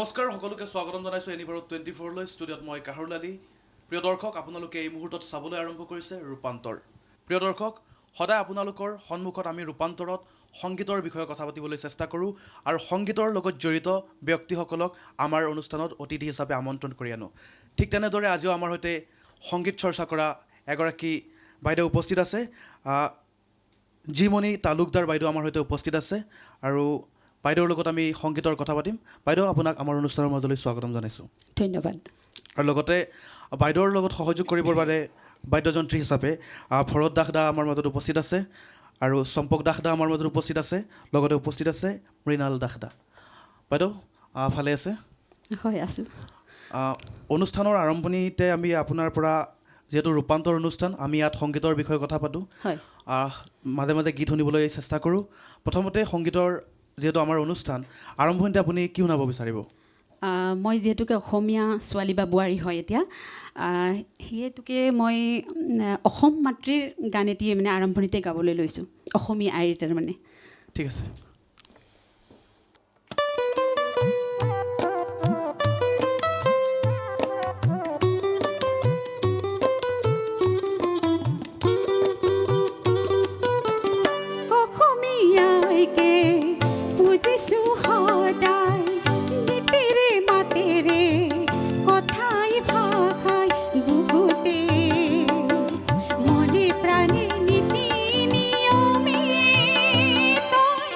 নমস্কাৰ সকলোকে স্বাগতম জনাইছোঁ এনিবাৰত 24 লৈ ষ্টুডিঅ'ত মই কাহৰুলালি। প্ৰিয় দৰ্শক, আপোনালোকে এই মুহূৰ্তত চাবলৈ আৰম্ভ কৰিছে ৰূপান্তৰ। প্ৰিয় দৰ্শক, সদায় আপোনালোকৰ সন্মুখত আমি ৰূপান্তৰত সংগীতৰ বিষয়ে কথা পাতিবলৈ চেষ্টা কৰোঁ আৰু সংগীতৰ লগত জড়িত ব্যক্তিসকলক আমাৰ অনুষ্ঠানত অতিথি হিচাপে আমন্ত্ৰণ কৰি আনোঁ। ঠিক তেনেদৰে আজিও আমাৰ সৈতে সংগীত চৰ্চা কৰা এগৰাকী বাইদেউ উপস্থিত আছে। জিমণি তালুকদাৰ বাইদেউ আমাৰ সৈতে উপস্থিত আছে আৰু বাইদেউৰ লগত আমি সংগীতৰ কথা পাতিম। বাইদেউ, আপোনাক আমাৰ অনুষ্ঠানৰ মাজলৈ স্বাগতম জনাইছোঁ। ধন্যবাদ। আৰু লগতে বাইদেউৰ লগত সহযোগ কৰিবৰ বাবে বাদ্যযন্ত্ৰী হিচাপে ভৰত দাস দা আমাৰ মাজত উপস্থিত আছে আৰু চম্পক দাস দা আমাৰ মাজত উপস্থিত আছে। লগতে উপস্থিত আছে মৃণাল দাস দা। বাইদেউ, ভালে আছে? হয়, আছোঁ। অনুষ্ঠানৰ আৰম্ভণিতে আমি আপোনাৰ পৰা, যিহেতু ৰূপান্তৰ অনুষ্ঠান, আমি ইয়াত সংগীতৰ বিষয়ে কথা পাতোঁ। হয়। মাজে মাজে গীত শুনিবলৈ চেষ্টা কৰোঁ। প্ৰথমতে সংগীতৰ যিহেতু আমাৰ অনুষ্ঠান, আৰম্ভণিতে আপুনি কি শুনাব বিচাৰিব? মই যিহেতুকে অসমীয়া ছোৱালী বা বোৱাৰী হয় এতিয়া, সেইহেতুকে মই অসম মাতৃৰ গান এটি মানে আৰম্ভণিতে গাবলৈ লৈছোঁ, অসমীয়া আইৰ তাৰমানে। ঠিক আছে। অসমীয়াইকে বুজিছোঁ সদায়, গীতেৰে মাতেৰে কথাই ভাষাই বুকুতে, মনে প্ৰাণে নীতি নিয়মে তই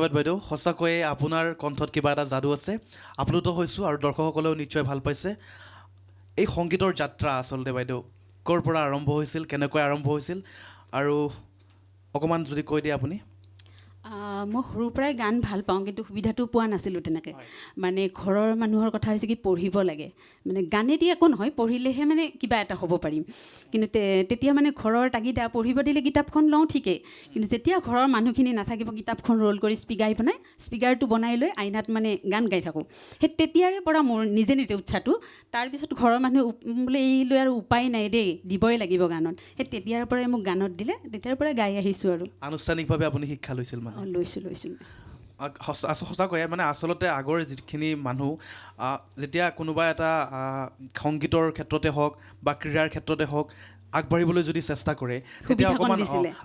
ধন্যবাদ বাইদেউ সঁচাকৈয়ে আপোনাৰ কণ্ঠত কিবা এটা যাদু আছে আপ্লুত হৈছোঁ আৰু দৰ্শকসকলেও নিশ্চয় ভাল পাইছে এই সংগীতৰ যাত্ৰা আচলতে বাইদেউ ক'ৰ পৰা আৰম্ভ হৈছিল কেনেকৈ আৰম্ভ হৈছিল আৰু অকণমান যদি কৈ দিয়ে আপুনি মই সৰুৰ পৰাই গান ভাল পাওঁ কিন্তু সুবিধাটো পোৱা নাছিলোঁ তেনেকৈ মানে ঘৰৰ মানুহৰ কথা হৈছে কি পঢ়িব লাগে মানে গানেদি একো নহয় পঢ়িলেহে মানে কিবা এটা হ'ব পাৰিম কিন্তু তেতিয়া মানে ঘৰৰ তাগিদা পঢ়িব দিলে কিতাপখন লওঁ ঠিকেই কিন্তু যেতিয়া ঘৰৰ মানুহখিনি নাথাকিব কিতাপখন ৰোল কৰি স্পীকাৰটো বনাই লৈ আইনাত মানে গান গাই থাকোঁ সেই তেতিয়াৰে পৰা মোৰ নিজে নিজে উৎসাহটো তাৰপিছত ঘৰৰ মানুহে বোলে এই লৈ আৰু উপায় নাই দেই দিবই লাগিব গানত সেই তেতিয়াৰ পৰাই মোক গানত দিলে তেতিয়াৰ পৰাই গাই আহিছোঁ আৰু আনুষ্ঠানিকভাৱে আপুনি শিক্ষা লৈছিল মানে লৈছোঁ সঁচাকৈয়ে মানে আচলতে আগৰ যিখিনি মানুহ যেতিয়া কোনোবা এটা সংগীতৰ ক্ষেত্ৰতে হওক বা ক্ৰীড়াৰ ক্ষেত্ৰতে হওক আগবাঢ়িবলৈ যদি চেষ্টা কৰে তেতিয়া অকণমান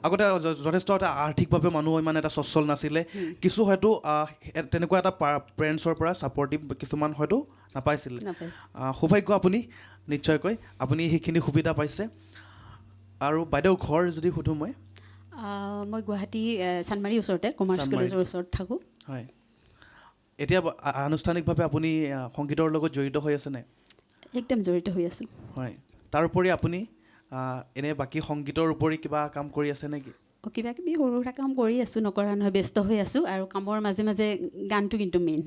আগতে যথেষ্ট এটা আৰ্থিকভাৱে মানুহ ইমান এটা সচ্ছল নাছিলে কিছু হয়তো তেনেকুৱা এটা পেৰেণ্টছৰ পৰা ছাপৰ্টিভ কিছুমান হয়তো নাপাইছিলে সৌভাগ্য আপুনি নিশ্চয়কৈ আপুনি সেইখিনি সুবিধা পাইছে আৰু বাইদেউ ঘৰ যদি সুধোঁ মই গুৱাহাটী চানমাৰীৰ ওচৰতে কমাৰ্চ কলেজৰ ওচৰত থাকোঁ হয় এতিয়া আনুষ্ঠানিকভাৱে আপুনি সংগীতৰ লগত জড়িত হৈ আছেনে একদম জড়িত হৈ আছোঁ হয় তাৰোপৰি আপুনি এনে বাকী সংগীতৰ উপৰি কিবা কাম কৰি আছে নেকি কিবা কিবি সৰু সুৰা কাম কৰি আছোঁ নকৰা নহয় ব্যস্ত হৈ আছোঁ আৰু কামৰ মাজে মাজে গানটো কিন্তু মেইন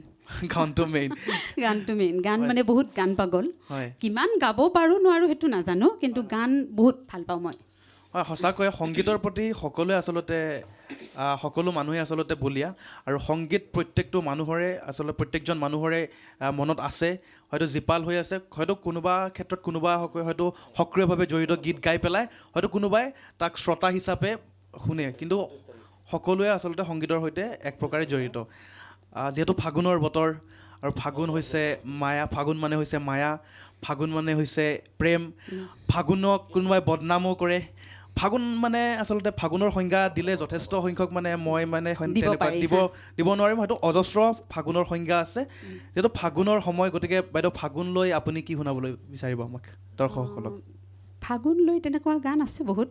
গান মানে বহুত গান পাগল কিমান গাব পাৰোঁ নোৱাৰোঁ সেইটো নাজানো কিন্তু গান বহুত ভাল পাওঁ মই হয় সঁচাকৈয়ে সংগীতৰ প্ৰতি সকলো মানুহে আচলতে বলীয়া আৰু সংগীত প্ৰত্যেকজন মানুহৰে মনত আছে হয়তো জীপাল হৈ আছে হয়তো কোনোবা ক্ষেত্ৰত কোনোবা হয়তো সক্ৰিয়ভাৱে জড়িত গীত গাই পেলাই হয়তো কোনোবাই তাক শ্ৰোতা হিচাপে শুনে কিন্তু সকলোৱে আচলতে সংগীতৰ সৈতে এক প্ৰকাৰে জড়িত যিহেতু ফাগুনৰ বতৰ আৰু ফাগুন মানে হৈছে মায়া ফাগুন মানে হৈছে প্ৰেম ফাগুনক কোনোবাই বদনামো কৰে ফাগুন মানে আচলতে ফাগুনৰ সংজ্ঞা দিলে যথেষ্ট সংখ্যক মানে মই মানে দিব নোৱাৰিম হয়তো অজস্ৰ ফাগুনৰ সংজ্ঞা আছে যিহেতু ফাগুনৰ সময় গতিকে বাইদেউ ফাগুন লৈ আপুনি কি শুনাবলৈ বিচাৰিব আমাক দৰ্শকসকলক ফাগুন লৈ তেনেকুৱা গান আছে বহুত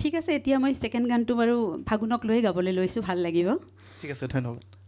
ঠিক আছে এতিয়া মই ছেকেণ্ড গানটো বাৰু ফাগুনক লৈ গাবলৈ লৈছোঁ ভাল লাগিব ঠিক আছে ধন্যবাদ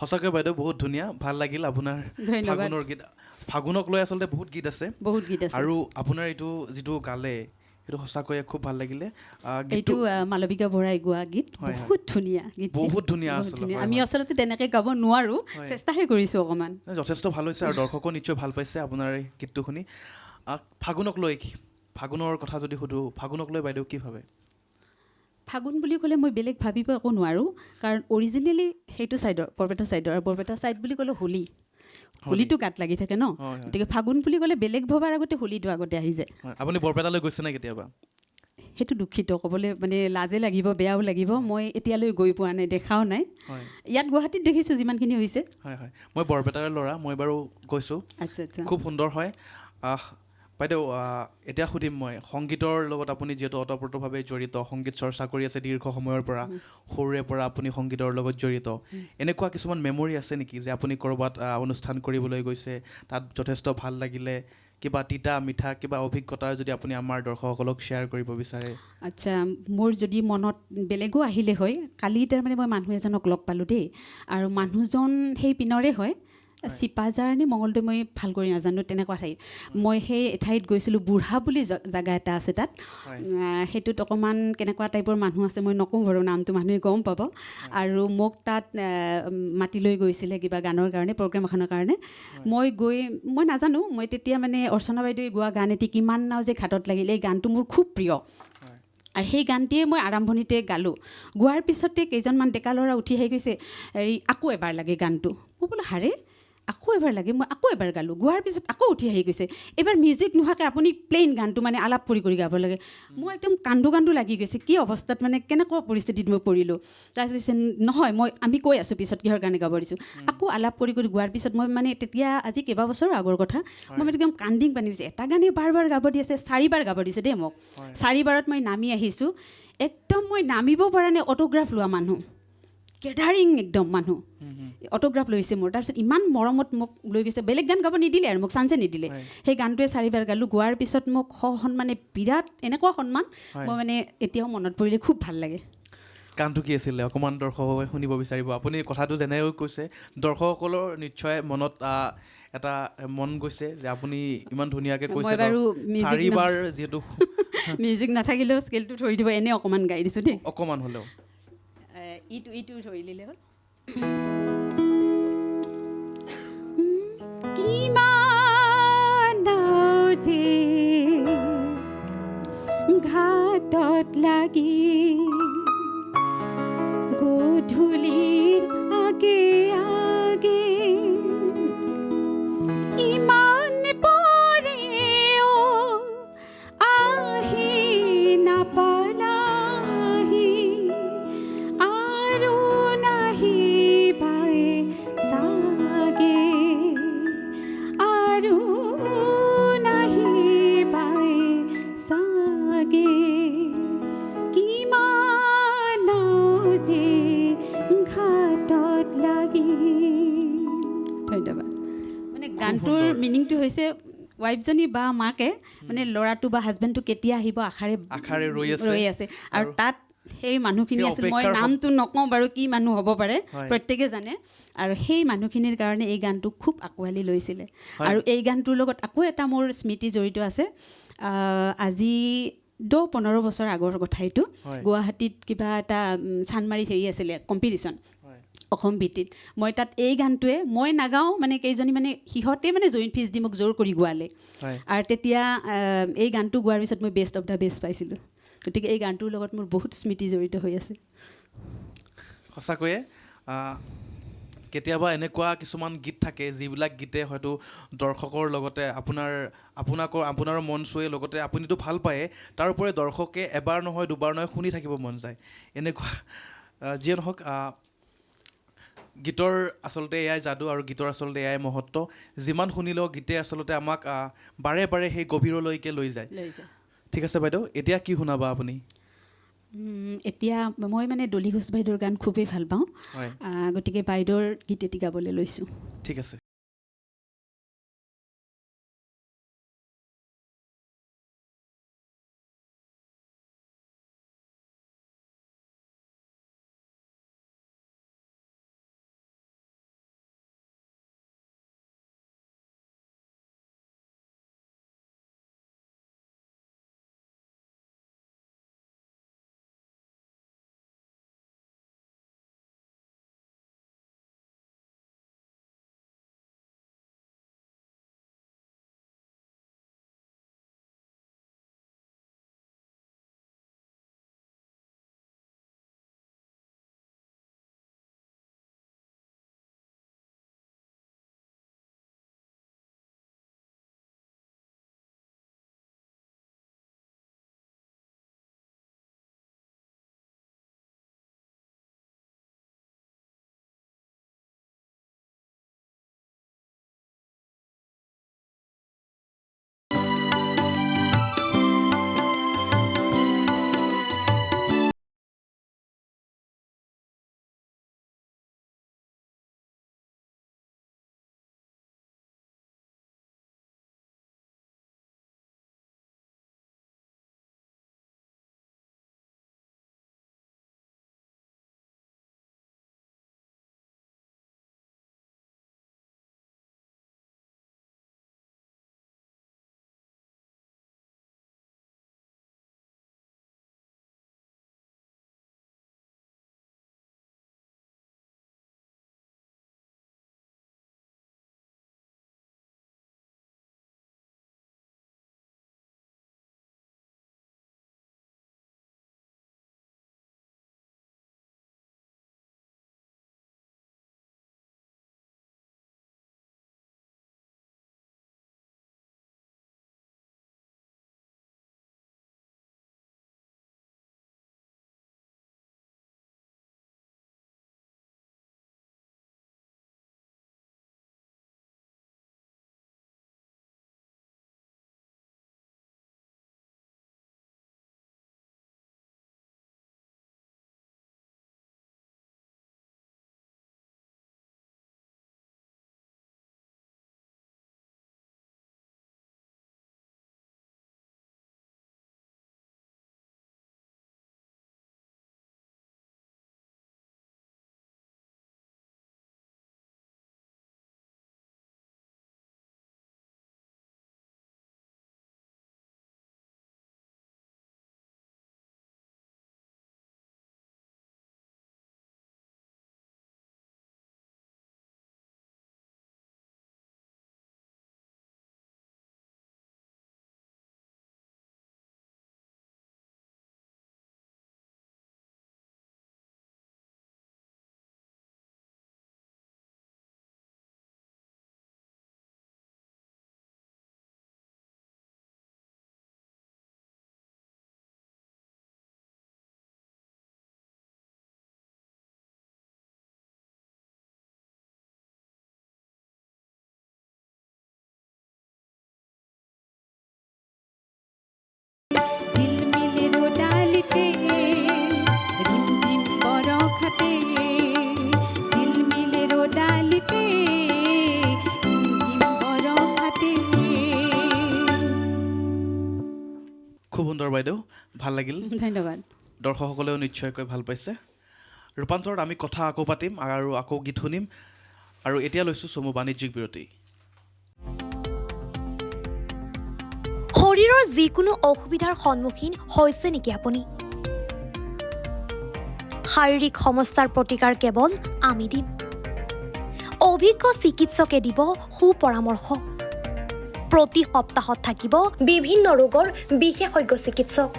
সঁচাকৈ বাইদেউ বহুত ধুনীয়া, ভাল লাগিল আপোনাৰ ধন্যবাদ। ফাগুনৰ গীত। ফাগুনক লৈ আচলতে বহুত গীত আছে বহুত গীত আছে। আৰু আপোনাৰ এইটো যিটো গালে সেইটো সঁচাকৈয়ে খুব ভাল লাগিলে। এইটো মালবিকা বৰাই গোৱা গীত, হয়, হয়। বহুত ধুনীয়া গীত, বহুত ধুনীয়া বহুত আচলতে, ধুনীয়া। হয়, আমি হয়। আচলতে তেনেকৈ গাব নোৱাৰোঁ, হয়। চেষ্টাহে কৰিছোঁ অকণমান। যথেষ্ট ভাল হৈছে আৰু দৰ্শকো নিশ্চয় ভাল পাইছে আপোনাৰ এই গীতটো শুনি। ফাগুনক লৈ ফাগুনৰ কথা যদি সুধোঁ, ফাগুনক লৈ বাইদেউ কি ভাবে? ফাগুন বুলি ক'লে মই বেলেগ ভাবিব একো নোৱাৰোঁ, কাৰণ অৰিজিনেলি সেইটো ছাইডৰ, বৰপেটা ছাইডৰ, আৰু বৰপেটা ছাইড বুলি ক'লে হোলী, হোলীটো গাত লাগি থাকে ন, হয়, হয়। গতিকে ফাগুন বুলি ক'লে বেলেগ ভবাৰ আগতে হোলীটো আগতে আহি যায়। হয়, আপুনি বৰপেটালৈ গৈছে নে কেতিয়াবা? সেইটো দুখিত ক'বলৈ, মানে লাজে লাগিব, বেয়াও লাগিব। মই এতিয়ালৈ গৈ পোৱা নাই, দেখাও নাই। হয়, ইয়াত গুৱাহাটীত দেখিছোঁ যিমানখিনি হৈছে। হয়, হয়। মই বৰপেটাৰে ল'ৰা, মই বাৰু গৈছোঁ, আচ্ছা আচ্ছা। খুব সুন্দৰ হয়। বাইদেউ এতিয়া সুধিম মই, সংগীতৰ লগত আপুনি যিহেতু ওতঃপ্ৰোতভাৱে জড়িত, সংগীত চৰ্চা কৰি আছে দীৰ্ঘ সময়ৰ পৰা, সৰুৰে পৰা আপুনি সংগীতৰ লগত জড়িত, এনেকুৱা কিছুমান মেমৰি আছে নেকি যে আপুনি ক'ৰবাত অনুষ্ঠান কৰিবলৈ গৈছে, তাত যথেষ্ট ভাল লাগিলে, কিবা তিতা মিঠা কিবা অভিজ্ঞতা যদি আপুনি আমাৰ দৰ্শকসকলক শ্বেয়াৰ কৰিব বিচাৰে? আচ্ছা, মোৰ যদি মনত বেলেগো আহিলে হয়, কালি তাৰমানে মই মানুহ এজনক লগ পালোঁ দেই, আৰু মানুহজন সেই পিনৰে হয়, চিপাজাৰ নে মঙলদৈ, মই ভাল কৰি নাজানো, তেনেকুৱা ঠাইত। মই সেই ঠাইত গৈছিলোঁ, বুঢ়া বুলি জেগা এটা আছে তাত। সেইটোত অকণমান কেনেকুৱা টাইপৰ মানুহ আছে মই নকওঁ বাৰু নামটো, মানুহে গম পাব। আৰু মোক তাত মাতি লৈ গৈছিলে কিবা গানৰ কাৰণে, প্ৰগ্ৰেম এখনৰ কাৰণে। মই গৈ, মই নাজানো, মই তেতিয়া মানে অৰ্চনা বাইদেৱে গোৱা গান এটি কিমান নাও যে ঘাটত লাগিলে, এই গানটো মোৰ খুব প্ৰিয়। আৰু সেই গানটিয়ে মই আৰম্ভণিতে গালোঁ। গোৱাৰ পিছতে কেইজনমান ডেকা ল'ৰা উঠি আহি কৈছে, হেৰি আকৌ এবাৰ লাগে গানটো। মই বোলো হাৰে, আকৌ এবাৰ লাগে, মই আকৌ এবাৰ গালোঁ। গোৱাৰ পিছত আকৌ উঠি আহি গৈছে, এইবাৰ মিউজিক নোহোৱাকৈ আপুনি প্লেইন গানটো মানে আলাপ কৰি গাব লাগে। মই একদম কান্দো কান্দো লাগি গৈছে, কি অৱস্থাত, মানে কেনেকুৱা পৰিস্থিতিত মই পৰিলোঁ। তাৰপিছত কৈছে নহয়, আমি কৈ আছোঁ পিছত কিহৰ কাৰণে গাব দিছোঁ। আকৌ আলাপ কৰি গোৱাৰ পিছত মই মানে তেতিয়া আজি কেইবাবছৰৰ আগৰ কথা, মই মানে একদম কান্দিং পানী গৈছে। এটা গানেই বাৰ বাৰ গাব দি আছে, 4 বাৰ গাব দিছে দেই মোক। 4 বাৰত মই নামি আহিছোঁ, একদম মই নামিব পৰা নাই, অটোগ্ৰাফ লোৱা মানুহ, গেডাৰিং একদম মানুহ, অটোগ্ৰাফ লৈছে মোৰ। তাৰপিছত ইমান মৰমত মোক লৈ গৈছে, বেলেগ গান গাব নিদিলে আৰু মোক চান্সে নিদিলে। সেই গানটোৱে 4 বাৰ গালোঁ। গোৱাৰ পিছত মোক সন্মানে বিৰাট এনেকুৱা সন্মান, মই মানে এতিয়াও মনত পৰিলে খুব ভাল লাগে। গানটো কি আছিলে অকণমান দৰ্শকে শুনিব বিচাৰিব? আপুনি কথাটো যেনেকৈ কৈছে, দৰ্শকসকলৰ নিশ্চয় মনত এটা মন গৈছে যে আপুনি ইমান ধুনীয়াকৈ কৈছে। 4 বাৰ যিহেতু মিউজিক নাথাকিলেও স্কেলটো ধৰি দিব, এনেই অকণমান গাই দিছোঁ দেই, অকণমান হ'লেও। ইটো ধৰি দিলে হ'ল। কিমান যে ঘাটত লাগি গধূলিৰ আগে আগে ইমান পৰেও আহি নাপালাহি আৰু নাহিবাই চাগে, আৰু নাহিবাই চাগে, কিমান যে ঘাটত লাগি। ধন্যবাদ। মানে গানটোৰ মিনিংটো হৈছে, ৱাইফজনী বা মাকে মানে ল'ৰাটো বা হাজবেণ্ডটো কেতিয়া আহিব আশাৰে ৰৈ আছে। আৰু তাত সেই মানুহখিনি আছিল, মই নামটো নকওঁ বাৰু, কি মানুহ হ'ব পাৰে, প্ৰত্যেকে জানে। আৰু সেই মানুহখিনিৰ কাৰণে এই গানটো খুব আঁকোৱালি লৈছিলে। আৰু এই গানটোৰ লগত আকৌ এটা মোৰ স্মৃতি জড়িত আছে। আজি 10-15 বছৰ আগৰ কথা এইটো। গুৱাহাটীত কিবা এটা চানমাৰিত হেৰি আছিলে, কম্পিটিশ্যন, অসম ভিত্তিত। মই তাত এই গানটোৱে, মই নাগাওঁ মানে, কেইজনী মানে সিহঁতে মানে জইন ফিজ দি মোক জোৰ কৰি গোৱালে। আৰু তেতিয়া এই গানটো গোৱাৰ পিছত মই বেষ্ট অফ দ্য বেষ্ট পাইছিলোঁ। গতিকে এই গানটোৰ লগত মোৰ বহুত স্মৃতি জড়িত হৈ আছে। সঁচাকৈয়ে কেতিয়াবা এনেকুৱা কিছুমান গীত থাকে, যিবিলাক গীতে হয়তো দৰ্শকৰ লগতে আপোনাৰো মন চুৱে, লগতে আপুনিতো ভাল পায়ে, তাৰ উপৰি দৰ্শকে এবাৰ নহয় দুবাৰ নহয় শুনি থাকিব মন যায়। এনেকুৱা যিয়ে নহওক, গীতৰ আচলতে এয়াই যাদু, আৰু গীতৰ আচলতে এয়াই মহত্ব। যিমান শুনিলেও গীতে আচলতে আমাক বাৰে বাৰে সেই গভীৰলৈকে লৈ যায়। ঠিক আছে বাইদেউ, এতিয়া কি শুনাবা আপুনি? এতিয়া মই মানে ডলি ঘোষ বাইদেউৰ গান খুবেই ভাল পাওঁ, গতিকে বাইদেউৰ গীত এটি গাবলৈ লৈছোঁ। ঠিক আছে। বাইদেউ ভাল লাগিল ধন্যবাদ দৰ্শকসকলেও নিশ্চয়কৈ ভাল পাইছে ৰূপান্তৰত আমি কথা আকৌ পাতিম আৰু আকৌ গীত শুনিম আৰু এতিয়া লৈছোঁ চমু বাণিজ্যিক বিৰতি শৰীৰৰ যিকোনো অসুবিধাৰ সন্মুখীন হৈছে নেকি আপুনি শাৰীৰিক সমস্যাৰ প্ৰতিকাৰ কেৱল আমি দিম অভিজ্ঞ চিকিৎসকে দিব সুপৰামৰ্শ প্ৰতি সপ্তাহত থাকিব বিভিন্ন ৰোগৰ বিশেষজ্ঞ চিকিৎসক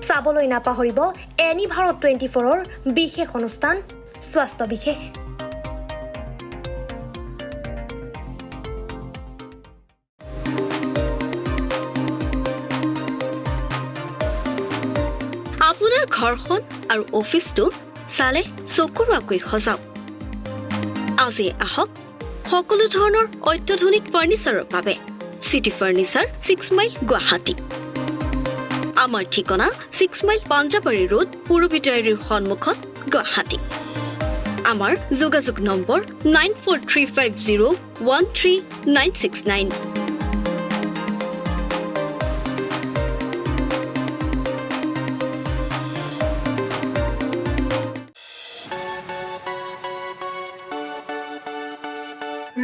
চাবলৈ নাপাহৰিব এনি ভাৰত 24ৰ বিশেষ অনুষ্ঠান স্বাস্থ্য বিশেষ আপোনাৰ ঘৰখন আৰু অফিচটো চালে চকুৰুৱাকৈ সজাওক আজি আহক সকলো ধৰণৰ অত্যাধুনিক ফাৰ্নিচাৰৰ বাবে সিটি ফাৰ্নিচাৰ 6 মাইল গুৱাহাটী আমাৰ ঠিকনা 6 মাইল পাঞ্জাবাৰী ৰোড পুৰবিটাৰীৰ সন্মুখত গুৱাহাটী আমাৰ যোগাযোগ নম্বৰ 9435013969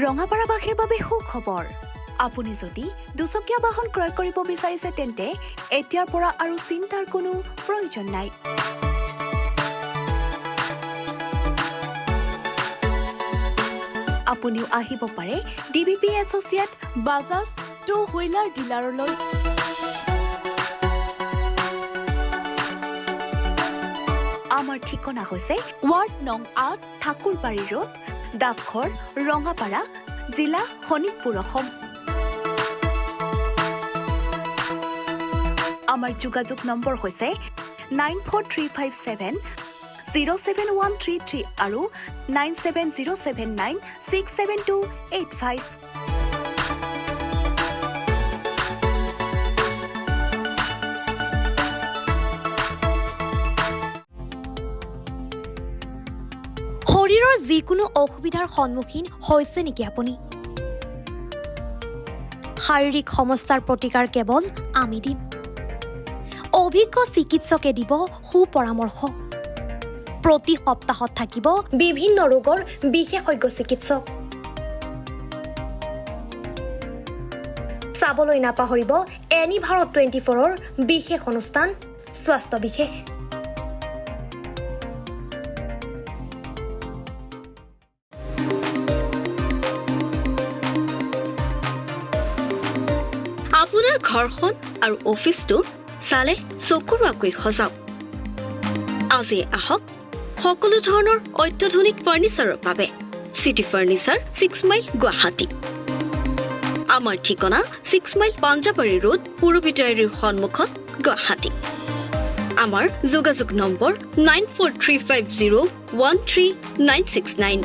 ৰঙাপাৰাবাসীৰ বাবে সুখবৰ আপুনি যদি দুচকীয়া বাহন ক্ৰয় কৰিব বিচাৰিছে তেন্তে এতিয়াৰ পৰা আৰু চিন্তাৰ কোনো প্ৰয়োজন নাই আপুনিও আহিব পাৰে DBP associate Bajaj two wheeler ডিলাৰলৈ আমাৰ ঠিকনা হৈছে ৱাৰ্ড নং ৮ ঠাকুৰবাৰী ৰোড ডাকঘৰ ৰঙাপাৰা জিলা শোণিতপুৰ অসম আমাৰ যোগাযোগ নম্বৰ হৈছে 9435707133 আৰু 9707967285 শৰীৰৰ যিকোনো অসুবিধাৰ সন্মুখীন হৈছে নেকি আপুনি শাৰীৰিক সমস্যাৰ প্ৰতিকাৰ কেৱল আমি দিম অভিজ্ঞ চিকিৎসকে দিব সুপৰামৰ্শ প্ৰতি সপ্তাহত থাকিব বিভিন্ন ৰোগৰ বিশেষজ্ঞ চিকিৎসক চাবলৈ নাপাহৰিব এনি ভাৰত 24ৰ বিশেষ অনুষ্ঠান স্বাস্থ্য বিশেষ আপোনাৰ ঘৰখন আৰু অফিচটো চালে চকুৰুৱাকৈ সজাওক আজি আহক সকলো ধৰণৰ অত্যাধুনিক ফাৰ্নিচাৰৰ বাবে সিটি ফাৰ্নিচাৰ 6 মাইল গুৱাহাটী আমাৰ ঠিকনা 6 মাইল পাঞ্জাবাৰী ৰোড পুৰবিটাৰীৰ সন্মুখত গুৱাহাটী আমাৰ যোগাযোগ নম্বৰ 9435013969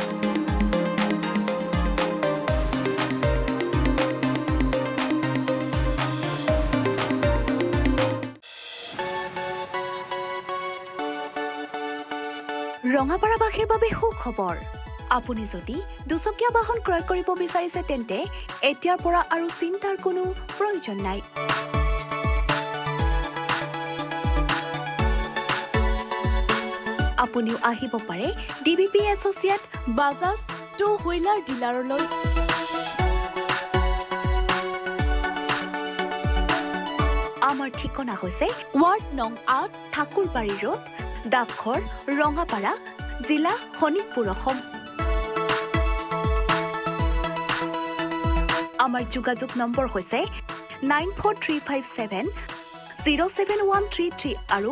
ৰঙাপাৰাবাসীৰ বাবে সুখবৰ আপুনি যদি দুচকীয়া বাহন ক্ৰয় কৰিব বিচাৰিছে তেন্তে এতিয়াৰ পৰা আৰু চিন্তাৰ কোনো প্ৰয়োজন নাই আপুনিও আহিব পাৰে DBP associate Bajaj two wheeler ডিলাৰলৈ আমাৰ ঠিকনা হৈছে ৱাৰ্ড নং ৮ ঠাকুৰবাৰী ৰোড ডাকঘৰ ৰঙাপাৰা জিলা শোণিতপুৰ অসম আমাৰ যোগাযোগ নম্বৰ হৈছে 9435707133 আৰু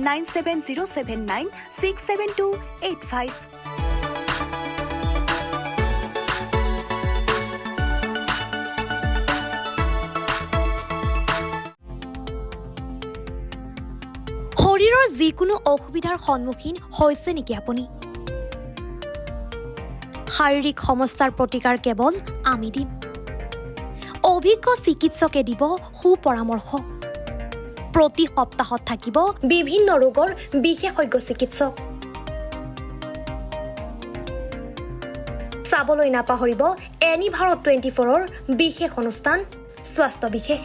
9707967285 শৰীৰৰ যিকোনো অসুবিধাৰ সন্মুখীন হৈছে নেকি আপুনি শাৰীৰিক সমস্যাৰ প্ৰতিকাৰ কেৱল আমি দিম অভিজ্ঞ চিকিৎসকে দিব সুপৰামৰ্শ প্ৰতি সপ্তাহত থাকিব বিভিন্ন ৰোগৰ বিশেষজ্ঞ চিকিৎসক চাবলৈ নাপাহৰিব এনি ভাৰত 24ৰ বিশেষ অনুষ্ঠান স্বাস্থ্য বিশেষ।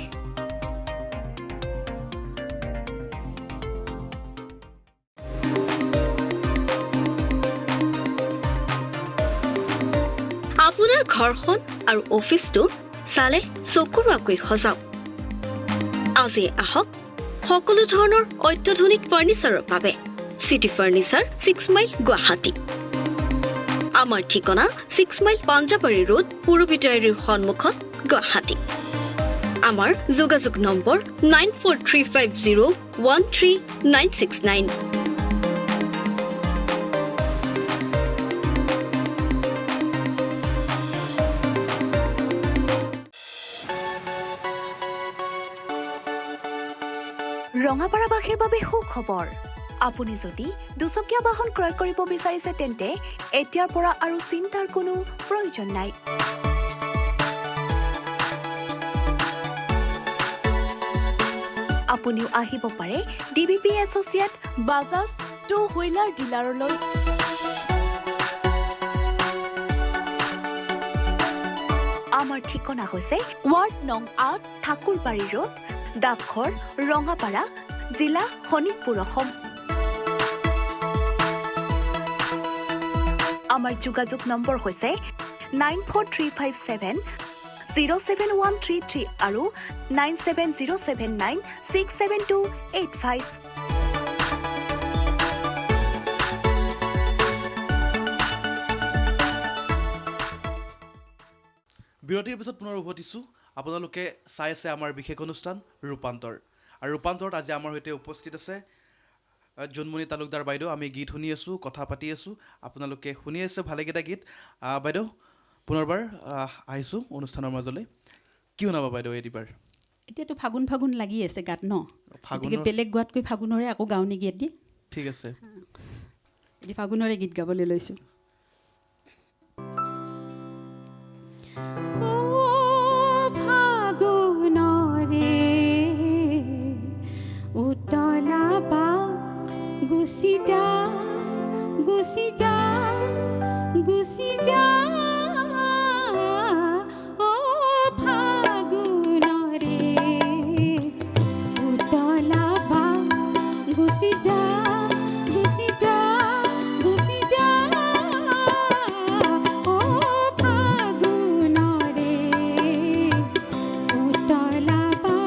আপোনাৰ ঘৰখন আৰু অফিচটো চালে চকুৰ আগুৱে সজাওক। আজি আহক সকলো ধৰণৰ অত্যাধুনিক ফাৰ্নিচাৰৰ বাবে চিটি ফাৰ্নিচাৰ 6 মাইল গুৱাহাটী। আমাৰ ঠিকনা 6 মাইল পাঞ্জাবাৰী ৰোড পুৰবিটাৰীৰ সন্মুখত গুৱাহাটী। আমাৰ যোগাযোগ নম্বৰ 9435013969। ৰঙাপাৰাবাসীৰ বাবে সুখবৰ। আপুনি যদি দুচকীয়া বাহন ক্ৰয় কৰিব বিচাৰিছে তেন্তে এতিয়াৰ পৰা আৰু চিন্তাৰ কোনো প্ৰয়োজন নাই। আপুনিও আহিব পাৰে DBP associate Bajaj two wheeler ডিলাৰলৈ। আমাৰ ঠিকনা হৈছে ৱাৰ্ড নং ৮ ঠাকুৰবাৰী ৰোড, ডাকঘৰ, ৰঙাপাৰা, জিলা শোণিতপুৰ, অসম। আমাৰ যোগাযোগ নম্বৰ হৈছে 9435707133 আৰু 9707967285। বিৰতিৰ পিছত পুনৰ উভতিছোঁ। আপোনালোকে চাই আছে আমাৰ বিশেষ অনুষ্ঠান ৰূপান্তৰ। আৰু ৰূপান্তৰত আজি আমাৰ সৈতে উপস্থিত আছে জোনমণি তালুকদাৰ বাইদেউ। আমি গীত শুনি আছোঁ, কথা পাতি আছোঁ, আপোনালোকে শুনি আছে ভালেকেইটা গীত। বাইদেউ পুনৰবাৰ আহিছোঁ অনুষ্ঠানৰ মাজলৈ। কি শুনাবা বাইদেউ এইবাৰ? এতিয়াতো ফাগুন ফাগুন লাগি আছে গাত ন, ফাগুনৰ গতিকে বেলেগ গোৱাতকৈ ফাগুনৰে আকৌ গাওঁ নেকি এটি। ঠিক আছে, এতিয়া ফাগুনৰে গীত গাবলৈ লৈছোঁ। উতলা বা গুচি যা, গুচি যা, গুচি যা, অ ফাগুনৰে উতলা বা গুচি যা, গুচি যা, গুচি যা, অ ফাগুনৰে উতলা বা।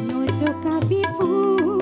নজকাবি ফুল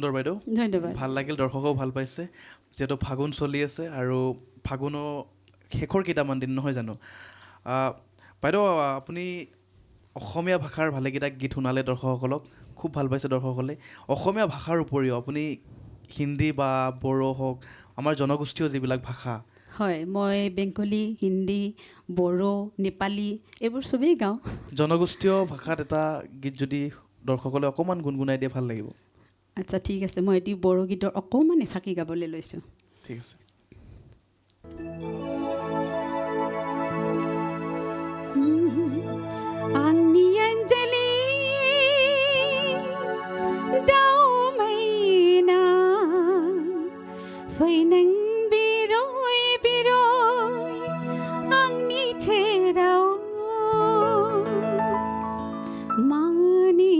সুন্দৰ বাইদেউ, ধন্যবাদ। ভাল লাগিল, দৰ্শকেও ভাল পাইছে। যিহেতু ফাগুন চলি আছে আৰু ফাগুনৰ শেষৰ কেইটামান দিন নহয় জানো। বাইদেউ আপুনি অসমীয়া ভাষাৰ ভালেকেইটা গীত শুনালে দৰ্শকসকলক, খুব ভাল পাইছে দৰ্শকসকলে। অসমীয়া ভাষাৰ উপৰিও আপুনি হিন্দী বা বড়ো হওক, আমাৰ জনগোষ্ঠীয় যিবিলাক ভাষা, হয়, মই বেংগলী, হিন্দী, বড়ো, নেপালী এইবোৰ চবেই গাওঁ। জনগোষ্ঠীয় ভাষাত এটা গীত যদি দৰ্শকসকলে অকণমান গুণগুণাই দিয়ে ভাল লাগিব। আচ্ছা ঠিক আছে, মই এটি বড়ো গীতৰ অকণমান এফাকি গাবলৈ লৈছোঁ। ঠিক আছে। आंनि अनजालि दाउ मैना फैनों बिरय बिरय आंनि सेराव मानि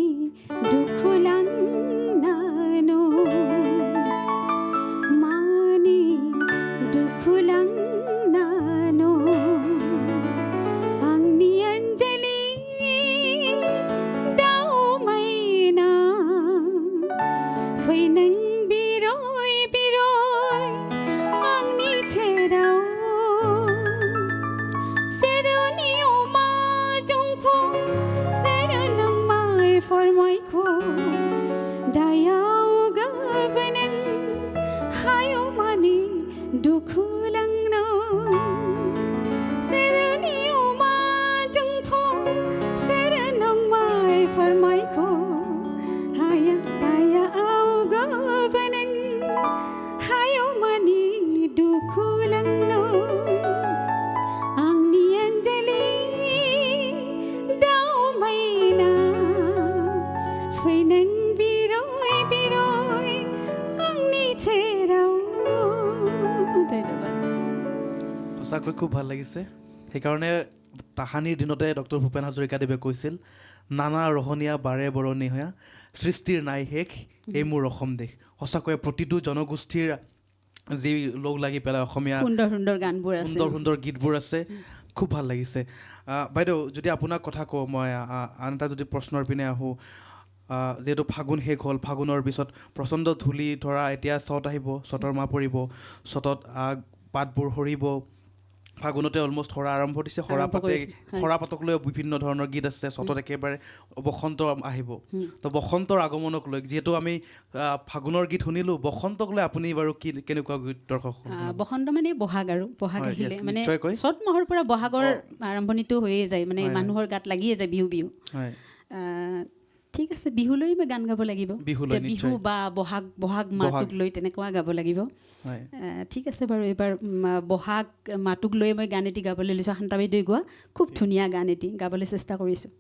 दुखु लांनानो मानि दुखु लांनानो आंनि अनजालि दाउ मैना फैनों बिरय बिरय आंनि सेराव सेरनि अमा जोंखौ सेर नों माय फरमायखौ दायाव गाबोनों हायाव मानि दुखु लांनो सेरनि अमा जोंखौ सेर नों माय फरमायखौ हाया दायाव गाबोनों हायाव मानि दुखु लांनो आंनि अनजालि दाउ मैना फैनों बिरय बिरय आंनि सेराव। ধন্যবাদ। সঁচাকৈ খুব ভাল লাগিছে। সেইকাৰণে তাহানিৰ দিনতে ডক্টৰ ভূপেন হাজৰিকাদেৱে কৈছিল, নানা ৰহনীয়া বাৰে বৰণী হোৱা সৃষ্টিৰ নাই শেষ এই মোৰ অসম দেশ। সঁচাকৈ প্ৰতিটো জনগোষ্ঠীৰ যি লগ লাগি পেলাই অসমীয়া সুন্দৰ সুন্দৰ গানবোৰ আছে। সুন্দৰ সুন্দৰ গীতবোৰ আছে, খুব ভাল লাগিছে। বাইদেউ যদি আপোনাক কথা কওঁ মই, আন এটা যদি প্ৰশ্নৰ পিনে আহোঁ, যিহেতু ফাগুন শেষ হ'ল, ফাগুনৰ পিছত প্ৰচণ্ড ধূলি ধৰা, এতিয়া চ'ত আহিব, চ'তৰ মাহ পৰিব, চ'তত পাতবোৰ সৰিব, ফাগুনতে অলমষ্ট সৰা আৰম্ভ দিছে। সৰা পাতক লৈ বিভিন্ন ধৰণৰ গীত আছে। চ'তত একেবাৰে বসন্ত আহিব। তো বসন্তৰ আগমনক লৈ, যিহেতু আমি ফাগুনৰ গীত শুনিলোঁ, বসন্তক লৈ আপুনি বাৰু কেনেকুৱা গীত দৰ্শক? বসন্ত মানে বহাগ, আৰু বহাগ হয়, আহিলে yes, মানে নিশ্চয়কৈ। চ'ত মাহৰ পৰা বহাগৰ আৰম্ভণিটো হৈয়ে যায়, মানে মানুহৰ গাত লাগিয়ে যায় বিহু বিহু। হয়, ঠিক আছে, বিহুলৈ মই গান গাব লাগিব। বিহুলৈ এতিয়া বিহু বা বহাগ মাহটোক লৈ তেনেকুৱা গাব লাগিব। হয়। ঠিক আছে বাৰু, এইবাৰ বহাগ মাহটোক লৈ মই গান এটি গাবলৈ লৈছোঁ। শান্তা বাইদেৱে গোৱা খুব ধুনীয়া গান এটি গাবলৈ চেষ্টা কৰিছোঁ।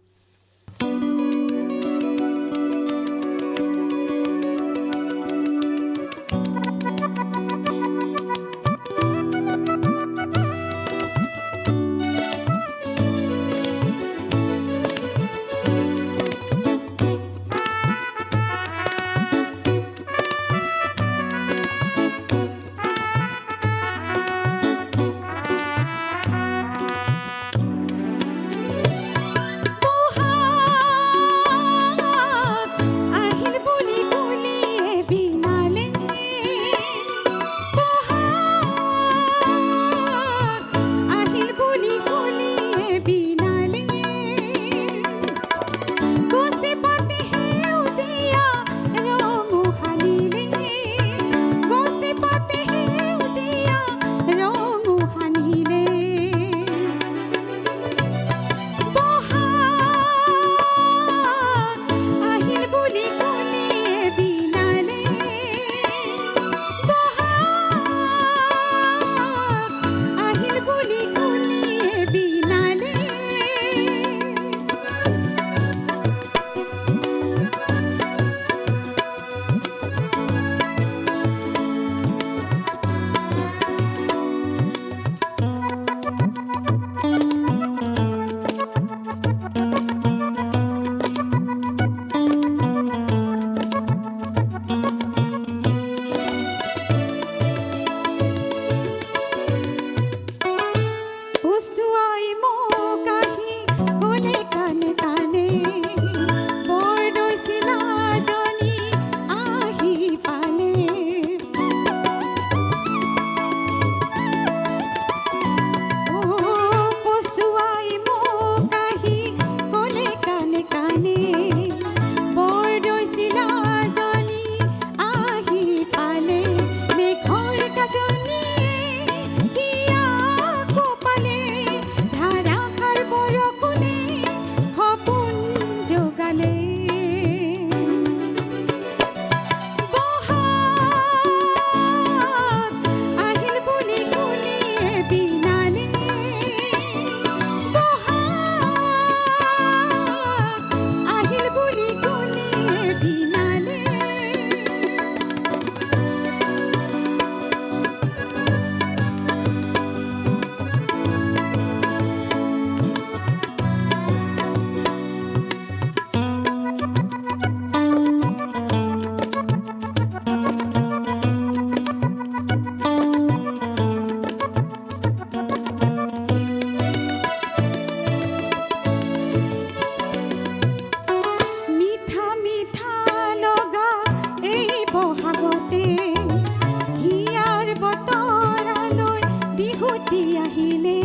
বিহুতি আহিলে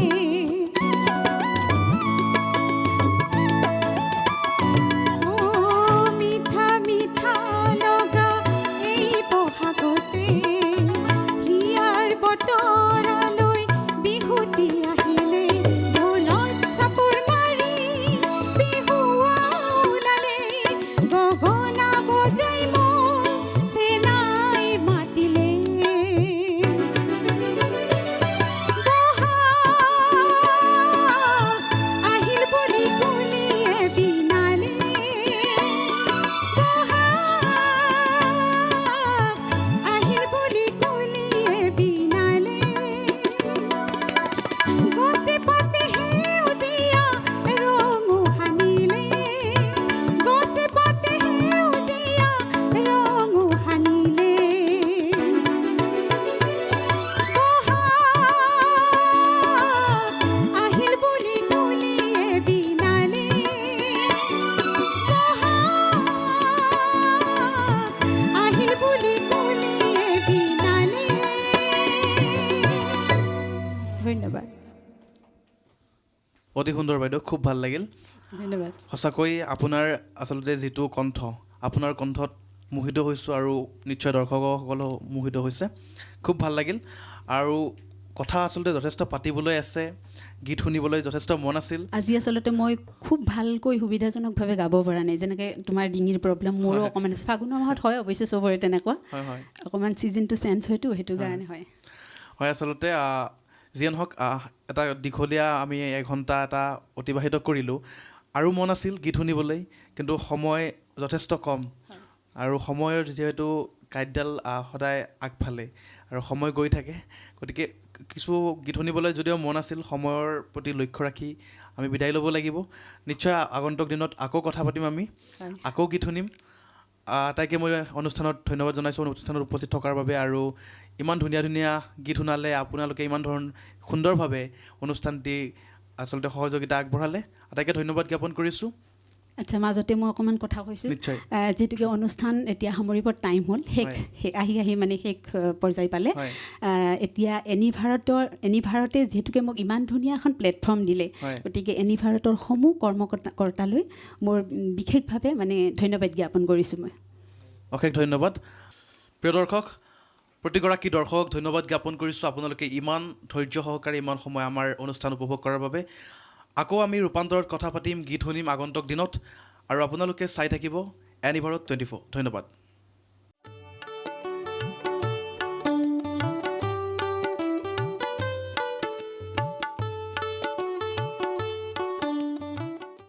মিঠা মিঠা লগা এই বহাগতে হিয়াৰ বতৰালৈ বিহুতি আহিলে ঢোলত চাপৰ মাৰি বিহুৱা ওলালে গগনা বজাই মোক চেনাই মাতিলে আহিল বুলি কুলিয়ে বিনালে আহিল বুলি কুলিয়ে বিনালে গছে পাতে সেউজীয়া ৰং সানিলে গছে পাতে সেউজীয়া ৰং সানিলে আহিল বুলি কুলিয়ে বিনালে আহিল বুলি কুলিয়ে বিনালে ধন্যবাদ অতি সুন্দৰ বাইদেউ, খুব ভাল লাগিল। ধন্যবাদ সঁচাকৈ আপোনাৰ আচলতে যিটো কণ্ঠ, আপোনাৰ কণ্ঠত মোহিত হৈছোঁ আৰু নিশ্চয় দৰ্শকসকলেও মোহিত হৈছে। খুব ভাল লাগিল আৰু কথা আচলতে যথেষ্ট পাতিবলৈ আছে, গীত শুনিবলৈ যথেষ্ট মন আছিল। আজি আচলতে মই খুব ভালকৈ সুবিধাজনকভাৱে গাব পৰা নাই, যেনেকৈ তোমাৰ ডিঙিৰ প্ৰব্লেম মোৰো অকণমান আছে। ফাগুনৰ মাহত হয় অৱশ্যে চবৰে তেনেকুৱা, হয় হয় অকণমান ছিজনটো চেঞ্জ হয়তো, সেইটো কাৰণে হয়। হয় আচলতে যিয়ে নহওক এটা দীঘলীয়া আমি এঘণ্টা এটা অতিবাহিত কৰিলোঁ আৰু মন আছিল গীত শুনিবলৈ, কিন্তু সময় যথেষ্ট কম আৰু সময়ৰ যিহেতু কাইডাল সদায় আগফালে আৰু সময় গৈ থাকে, গতিকে কিছু গীত শুনিবলৈ যদিও মন আছিল, সময়ৰ প্ৰতি লক্ষ্য ৰাখি আমি বিদায় ল'ব লাগিব। নিশ্চয় আগন্তুক দিনত আকৌ কথা পাতিম, আমি আকৌ গীত শুনিম। তাইকে মই অনুষ্ঠানত ধন্যবাদ জনাইছোঁ, অনুষ্ঠানত উপস্থিত থকাৰ বাবে আৰু ইমান ধুনীয়া ধুনীয়া গীত শুনালে, আপোনালোকে ইমান সুন্দৰভাৱে অনুষ্ঠানটি আচলতে সহযোগিতা আগবঢ়ালে, আটাইকে ধন্যবাদ জ্ঞাপন কৰিছোঁ। আচ্ছা, মাজতে মই অকণমান কথা কৈছোঁ, নিশ্চয়। যিহেতুকে অনুষ্ঠান এতিয়া সামৰিবৰ টাইম হ'ল, আহি মানে শেষ পৰ্যায় পালে। এতিয়া এনি ভাৰতে যিহেতুকে মোক ইমান ধুনীয়া এখন প্লেটফৰ্ম দিলে, গতিকে এনি ভাৰতৰ সমূহ কৰ্মকৰ্তালৈ মোৰ বিশেষভাৱে মানে ধন্যবাদ জ্ঞাপন কৰিছোঁ মই। অশেষ ধন্যবাদ। প্ৰিয় দৰ্শক, প্ৰতিগৰাকী দৰ্শকক ধন্যবাদ জ্ঞাপন কৰিছোঁ, আপোনালোকে ইমান ধৈৰ্য সহকাৰে ইমান সময় আমাৰ অনুষ্ঠান উপভোগ কৰাৰ বাবে। আকৌ আমি ৰূপান্তৰত কথা পাতিম, গীত শুনিম আগন্তুক দিনত, আৰু আপোনালোকে চাই থাকিব এনি ভাৰত 24। ধন্যবাদ।